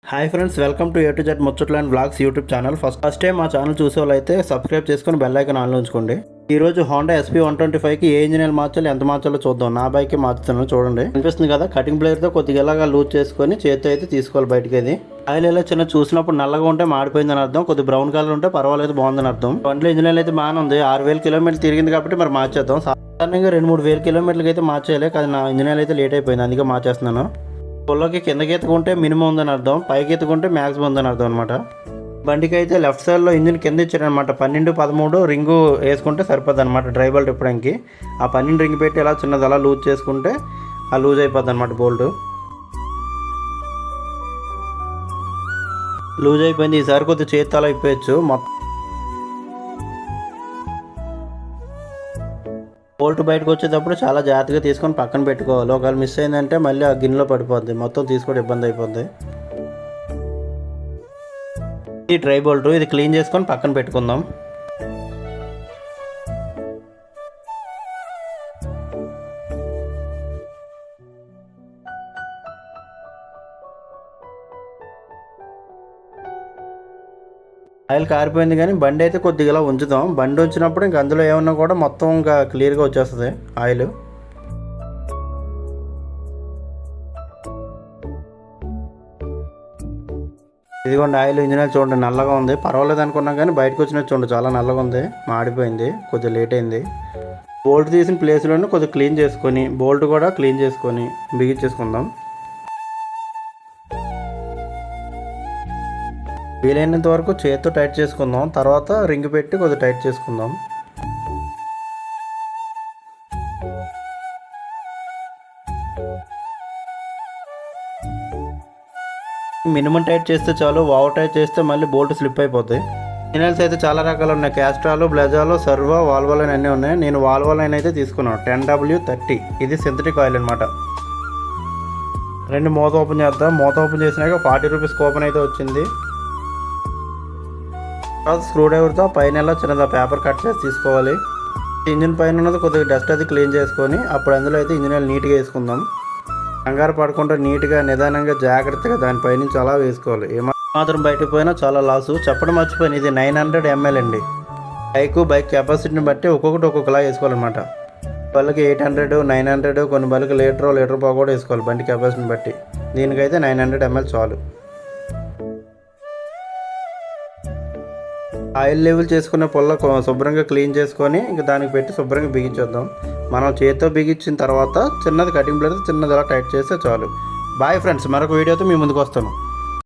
Hi friends, welcome to A to Z ముచ్చట్లు and vlogs YouTube channel. First time మా channel చూసే వాళ్ళైతే subscribe చేసుకుని బెల్ ఐకాన్ ఆన్లో ఉంచుకోండి. ఈరోజు హోండా SP 125కి ఏ ఇంజనీర్ మార్చాలి, ఎంత మార్చాలో చూద్దాం. నా బైక్కి మార్చుతున్నాను, చూడండి. అనిపిస్తుంది కదా, కటింగ్ ప్లేయర్తో కొద్దిగా ఇలాగా లూజ్ చేసుకొని చేతితో అయితే తీసుకోవాలి బయటికి. అది ఆయిల్ ఇలా చిన్న చూసినప్పుడు నల్లగా ఉంటే మాడిపోయిందని అర్థం, కొద్దిగా బ్రౌన్ కలర్ ఉంటే పర్వాలేదు, బాగుందని అర్థం. బండిలో ఇంజనీర్ అయితే బాగానే ఉంది. 6000 కిలోమీటర్లు తిరిగింది కాబట్టి మరి మార్చేద్దాం. సాధారణంగా 2-3 వేల కిలోమీటర్లకి అయితే మార్చేయాలి, కానీ నా ఇంజనీర్ అయితే లేట్ అయిపోయింది, అందుకే మార్చేస్తున్నాను. పొల్లోకి కిందకి ఎత్తుకుంటే మినిమం ఉందని అర్థం, పైకి ఎత్తుకుంటే మ్యాక్సిమం ఉందని అర్థం అనమాట. బండికి అయితే లెఫ్ట్ సైడ్లో ఇంజిన్ కింద ఇచ్చారనమాట. 12-13 రింగు వేసుకుంటే సరిపోద్ది అనమాట డ్రై బోల్ట్ ఇప్పడానికి. ఆ 12 రింగ్ పెట్టి ఇలా చిన్నది అలా లూజ్ చేసుకుంటే ఆ లూజ్ అయిపోద్ది అనమాట బోల్ట్. లూజ్ అయిపోయింది. ఈసారి కొద్దిగా చేతి అలా ఇప్పేయచ్చు. మొత్తం బోల్ట్ బయటకు వచ్చేటప్పుడు చాలా జాగ్రత్తగా తీసుకొని పక్కన పెట్టుకోవాలి. ఒకవేళ మిస్ అయిందంటే మళ్ళీ ఆ గిన్నెలో పడిపోద్ది, మొత్తం తీసుకోవడం ఇబ్బంది అయిపోద్ది. ఈ డ్రై బోల్ట్ ఇది క్లీన్ చేసుకొని పక్కన పెట్టుకుందాం. ఆయిల్ కారిపోయింది, కానీ బండి అయితే కొద్దిగా ఇలా ఉంచుదాం. బండి ఉంచినప్పుడు ఇంక అందులో ఏమన్నా కూడా మొత్తం ఇంకా క్లియర్గా వచ్చేస్తుంది ఆయిల్. ఇదిగోండి ఆయిల్. ఇంజిన్ ఆయిల్ చూడండి నల్లగా ఉంది, పర్వాలేదు అనుకున్నాం, కానీ బయటకు వచ్చినట్టు చూడండి చాలా నల్లగా ఉంది, మాడిపోయింది, కొద్దిగా లేట్ అయింది. బోల్ట్ తీసిన ప్లేస్లోనే కొద్దిగా క్లీన్ చేసుకొని బోల్ట్ కూడా క్లీన్ చేసుకొని బిగించేసుకుందాం. వీలైనంత వరకు చేతితో టైట్ చేసుకుందాం, తర్వాత రింగ్ పెట్టి కొద్దిగా టైట్ చేసుకుందాం. మినిమం టైట్ చేస్తే చాలు, ఓవర్ టైట్ చేస్తే మళ్ళీ బోల్ట్ స్లిప్ అయిపోతాయి. ఇంజనీర్స్ అయితే చాలా రకాలు ఉన్నాయి, క్యాస్ట్రాలు, బ్లెజాలు, సర్వో, వాల్వో లైన్ అన్నీ ఉన్నాయి. నేను వాల్వో లైన్ అయితే తీసుకున్నాను, 10W30. ఇది సింథటిక్ ఆయిల్ అనమాట. రెండు మూత ఓపెన్ చేద్దాం. మూత ఓపెన్ చేసినాక 40 రూపీస్ కూపన్ అయితే వచ్చింది. తర్వాత స్క్రూ డ్రైవర్తో పైన ఎలా చిన్నదా పేపర్ కట్ చేసి తీసుకోవాలి. ఇంజిన్ పైన ఉన్నది కొద్దిగా డస్ట్ అది క్లీన్ చేసుకొని అప్పుడు అందులో అయితే ఇంజిన్ ఆయిల్ నీట్గా వేసుకుందాం. కంగారు పడకుండా నీట్గా నిదానంగా జాగ్రత్తగా దానిపై నుంచి అలా వేసుకోవాలి. ఏమాత్రం బయటకు పోయినా చాలా లాసు. చెప్పడం మర్చిపోయింది, ఇది 900 ml అండి. బైక్ కెపాసిటీని బట్టి ఒక్కొక్కలా వేసుకోవాలన్నమాట. బళ్ళకి 800, 900, కొన్ని బళ్ళకి లీటర్ పావు కూడా వేసుకోవాలి బండి కెపాసిటీని బట్టి. దీనికైతే 900 ml చాలు. ఆయిల్ లెవెల్ చేసుకున్న పొల్ల శుభ్రంగా క్లీన్ చేసుకొని ఇంకా దానికి పెట్టి శుభ్రంగా బిగించేద్దాం. మనం చేతితో బిగించిన తర్వాత చిన్నది కటింగ్ ప్లేట్ చిన్నది అలా టైట్ చేస్తే చాలు. బాయ్ ఫ్రెండ్స్, మరొక వీడియోతో మీ ముందుకు వస్తాను.